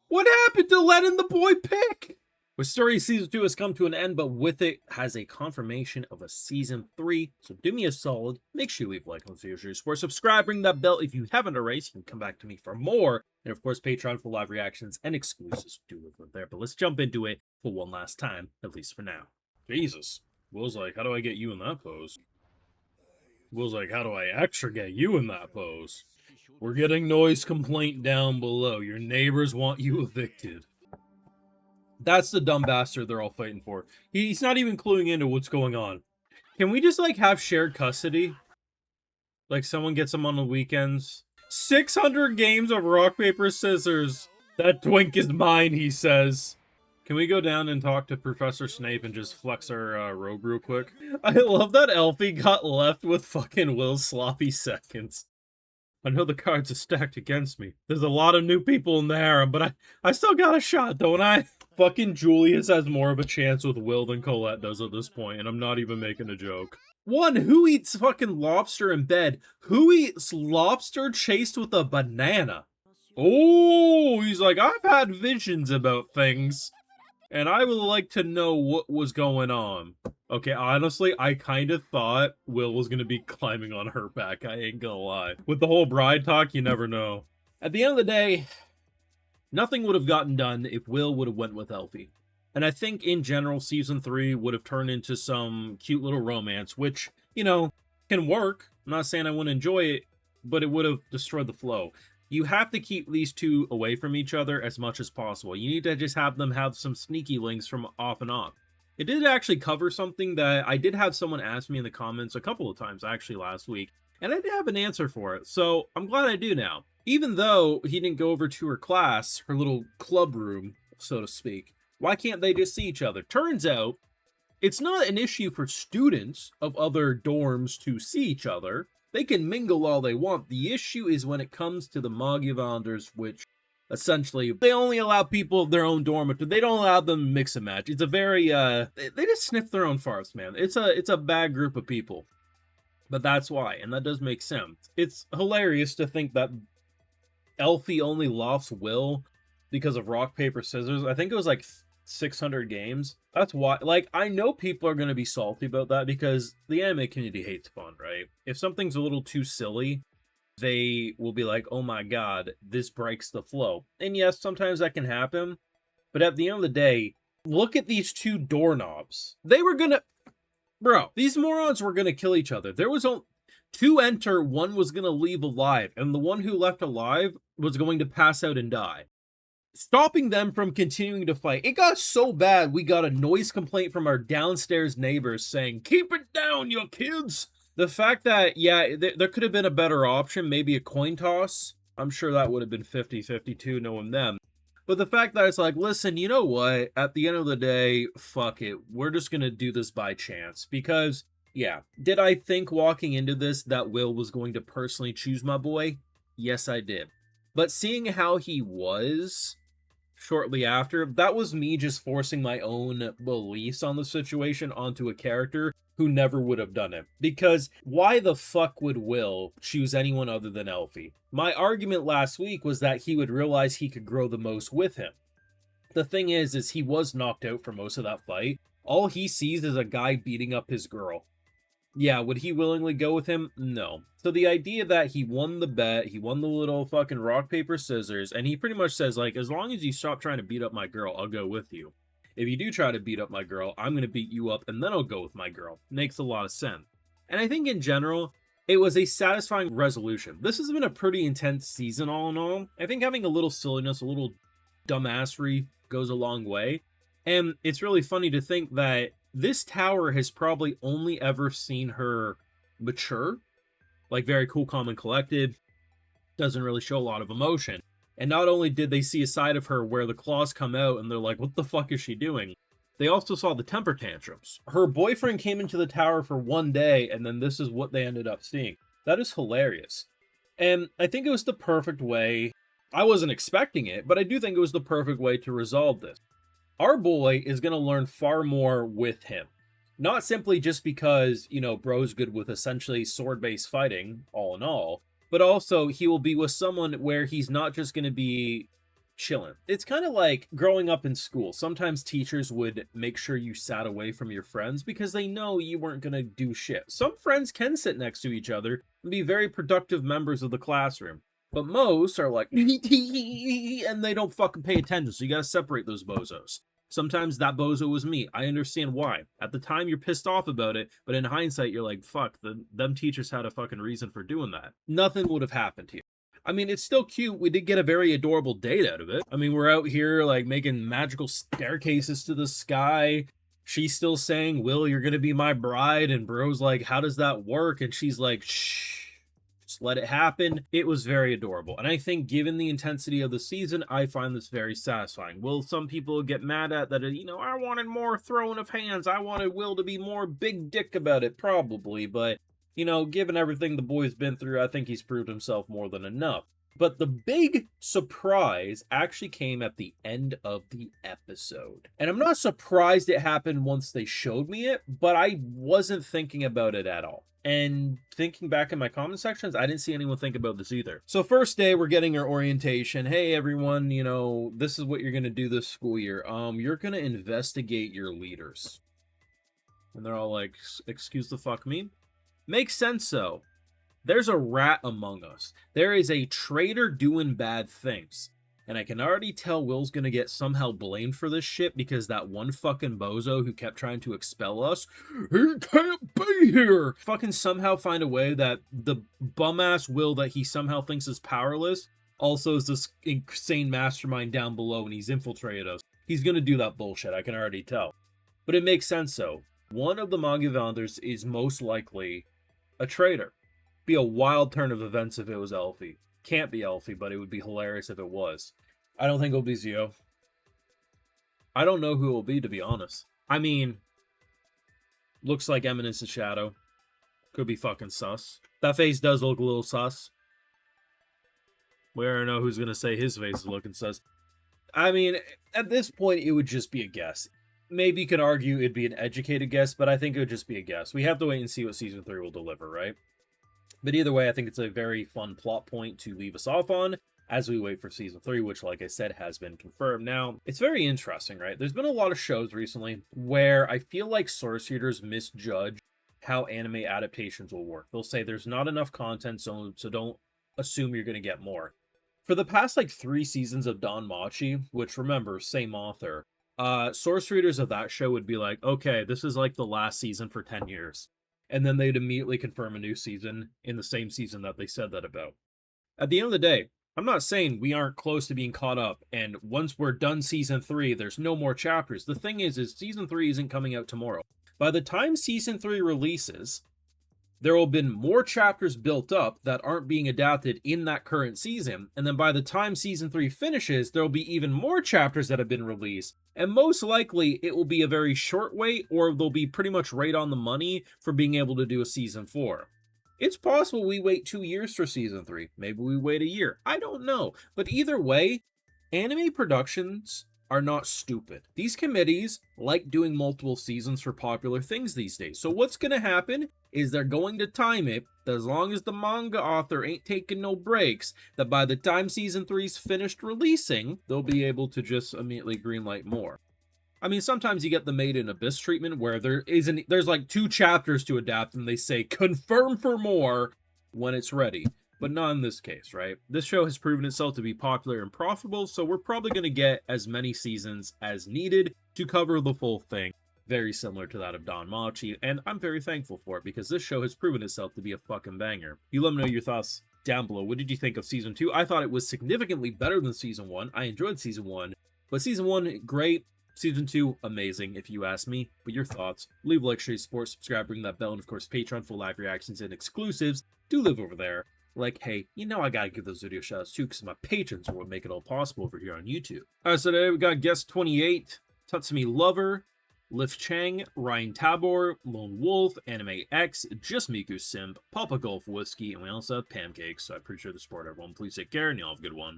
What happened to letting the boy pick? Wistoria Season 2 has come to an end, but with it has a confirmation of a Season 3. So do me a solid, make sure you leave a like on the video, support, subscribe, ring that bell if you haven't already, so you can come back to me for more. And of course, Patreon for live reactions and exclusives. Do live right there. But let's jump into it for one last time, at least for now. Jesus. Will's like, how do I get you in that pose? Will's like, how do I extra get you in that pose? We're getting noise complaint down below. Your neighbors want you evicted. That's the dumb bastard they're all fighting for. He's not even cluing into what's going on. Can we just, like, have shared custody? Like, someone gets him on the weekends? 600 games of rock, paper, scissors. That twink is mine, he says. Can we go down and talk to Professor Snape and just flex our robe real quick? I love that Elfie got left with fucking Will's sloppy seconds. I know the cards are stacked against me. There's a lot of new people in the harem, but I still got a shot, don't I? Fucking Julius has more of a chance with Will than Colette does at this point, and I'm not even making a joke. One, who eats fucking lobster in bed? Who eats lobster chased with a banana? Oh, he's like, I've had visions about things, and I would like to know what was going on. Okay, honestly, I kind of thought Will was going to be climbing on her back, I ain't gonna lie. With the whole bride talk, you never know. At the end of the day, nothing would have gotten done if Will would have went with Elfie. And I think, in general, Season 3 would have turned into some cute little romance, which, you know, can work. I'm not saying I wouldn't enjoy it, but it would have destroyed the flow. You have to keep these two away from each other as much as possible. You need to just have them have some sneaky links from off and on. It did actually cover something that I did have someone ask me in the comments a couple of times, actually, last week, and I did have an answer for it, so I'm glad I do now. Even though he didn't go over to her class, her little club room, so to speak, why can't they just see each other? Turns out, it's not an issue for students of other dorms to see each other. They can mingle all they want. The issue is when it comes to the Magyavanders, which essentially they only allow people of their own dormitory. They don't allow them to mix and match. It's a very they just sniff their own farts, man. It's a bad group of people. But that's why, and that does make sense. It's hilarious to think that Elfie only lost Will because of rock, paper, scissors. I think it was like 600 games. That's why, like, I know people are going to be salty about that because the anime community hates fun, right? If something's a little too silly, they will be like, oh my god, this breaks the flow. And yes, sometimes that can happen, but at the end of the day, look at these two doorknobs. They were gonna... Bro, these morons were gonna kill each other. There was only... To enter, one was gonna leave alive, and the one who left alive was going to pass out and die, stopping them from continuing to fight. It got so bad, we got a noise complaint from our downstairs neighbors saying, keep it down, you kids! The fact that, yeah, there could have been a better option, maybe a coin toss. I'm sure that would have been 50-50 too, knowing them. But the fact that it's like, listen, you know what? At the end of the day, fuck it. We're just gonna do this by chance. Because, yeah, did I think walking into this that Will was going to personally choose my boy? Yes, I did. But seeing how he was shortly after, that was me just forcing my own beliefs on the situation onto a character who never would have done it. Because why the fuck would Will choose anyone other than Elfie? My argument last week was that he would realize he could grow the most with him. The thing is he was knocked out for most of that fight. All he sees is a guy beating up his girl. Yeah, would he willingly go with him? No. So the idea that he won the bet, he won the little fucking rock, paper, scissors, and he pretty much says, like, as long as you stop trying to beat up my girl, I'll go with you. If you do try to beat up my girl, I'm going to beat you up, and then I'll go with my girl. Makes a lot of sense. And I think in general, it was a satisfying resolution. This has been a pretty intense season all in all. I think having a little silliness, a little dumbassery goes a long way. And it's really funny to think that this tower has probably only ever seen her mature. Like, very cool, calm, and collected. Doesn't really show a lot of emotion. And not only did they see a side of her where the claws come out and they're like, what the fuck is she doing? They also saw the temper tantrums. Her boyfriend came into the tower for one day, and then this is what they ended up seeing. That is hilarious. And I think it was the perfect way. I wasn't expecting it, but I do think it was the perfect way to resolve this. Our boy is going to learn far more with him. Not simply just because, you know, bro's good with essentially sword-based fighting, all in all, but also he will be with someone where he's not just going to be chilling. It's kind of like growing up in school. Sometimes teachers would make sure you sat away from your friends because they know you weren't going to do shit. Some friends can sit next to each other and be very productive members of the classroom. But most are like, and they don't fucking pay attention. So you got to separate those bozos. Sometimes that bozo was me. I understand why. At the time, you're pissed off about it, but in hindsight, you're like, fuck, them teachers had a fucking reason for doing that. Nothing would have happened here. I mean, it's still cute. We did get a very adorable date out of it. I mean, we're out here, like, making magical staircases to the sky. She's still saying, Will, you're gonna be my bride. And bro's like, how does that work? And she's like, shh. Just let it happen. It was very adorable. And I think given the intensity of the season, I find this very satisfying. Will some people get mad at that, I wanted more throwing of hands. I wanted Will to be more big dick about it, probably. But, given everything the boy's been through, I think he's proved himself more than enough. But the big surprise actually came at the end of the episode. And I'm not surprised it happened once they showed me it, but I wasn't thinking about it at all. And thinking back in my comment sections, I didn't see anyone think about this either. So first day, we're getting our orientation. Hey, everyone, this is what you're going to do this school year. You're going to investigate your leaders. And they're all like, excuse the fuck me? Makes sense, though. There's a rat among us. There is a traitor doing bad things. And I can already tell Will's gonna get somehow blamed for this shit because that one fucking bozo who kept trying to expel us, he can't be here! Fucking somehow find a way that the bum-ass Will that he somehow thinks is powerless also is this insane mastermind down below and he's infiltrated us. He's gonna do that bullshit, I can already tell. But it makes sense, though. One of the Manga founders is most likely a traitor. Be a wild turn of events if it was Elfie. Can't be Elfie, but it would be hilarious if it was. I don't think it'll be Zio. I don't know who it will be, to be honest. I mean, looks like Eminence and Shadow. Could be fucking sus. That face does look a little sus. We already know who's going to say his face is looking sus. I mean, at this point, it would just be a guess. Maybe you could argue it'd be an educated guess, but I think it would just be a guess. We have to wait and see what Season 3 will deliver, right? But either way, I think it's a very fun plot point to leave us off on as we wait for Season 3, which, like I said, has been confirmed. Now, it's very interesting, right? There's been a lot of shows recently where I feel like source readers misjudge how anime adaptations will work. They'll say there's not enough content, so don't assume you're going to get more. For the past, 3 seasons of Danmachi, which, remember, same author, source readers of that show would be like, okay, this is like the last season for 10 years. And then they'd immediately confirm a new season in the same season that they said that about. At the end of the day, I'm not saying we aren't close to being caught up, and once we're done Season 3, there's no more chapters. The thing is Season 3 isn't coming out tomorrow. By the time Season 3 releases, there will have been more chapters built up that aren't being adapted in that current season, and then by the time Season 3 finishes, there will be even more chapters that have been released, and most likely it will be a very short wait, or they'll be pretty much right on the money for being able to do a Season 4. It's possible we wait 2 years for Season 3, maybe we wait a year, I don't know, but either way, anime productions are not stupid. These committees like doing multiple seasons for popular things these days. So what's going to happen is they're going to time it, that as long as the manga author ain't taking no breaks, that by the time Season 3's finished releasing, they'll be able to just immediately greenlight more. I mean, sometimes you get the Made in Abyss treatment where there's like 2 chapters to adapt and they say confirm for more when it's ready. But not in this case, right? This show has proven itself to be popular and profitable, so we're probably going to get as many seasons as needed to cover the full thing. Very similar to that of Danmachi, and I'm very thankful for it because this show has proven itself to be a fucking banger. You let me know your thoughts down below. What did you think of Season 2? I thought it was significantly better than Season 1. I enjoyed Season 1, but Season 1, great. Season 2, amazing, if you ask me. But your thoughts, leave a like, share, support, subscribe, ring that bell, and of course, Patreon for live reactions and exclusives. Do live over there. Like, hey, I gotta give those video shoutouts too, because my patrons are what make it all possible over here on YouTube. Alright, so today we got Guest 28, Tatsumi Lover, Lif Chang, Ryan Tabor, Lone Wolf, Anime X, Just Miku Simp, Papa Golf Whiskey, and we also have Pancakes. So I appreciate the support, everyone. Please take care, and y'all have a good one.